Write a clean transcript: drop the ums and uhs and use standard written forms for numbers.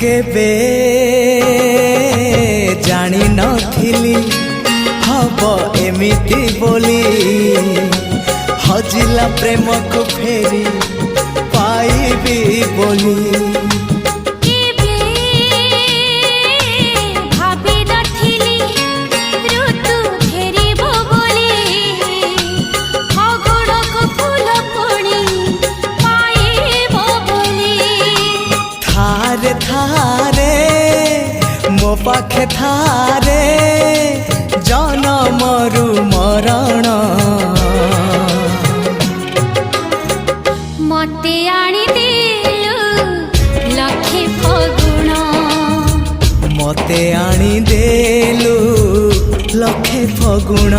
केबे जानी नथिली हब एमिति बोली हजिला प्रेम को फेरी पाइबी बोली मो पाखे थारे जनमरु मरण मते आनी देलु लखे फगुण मते आनी देलु लखे फगुण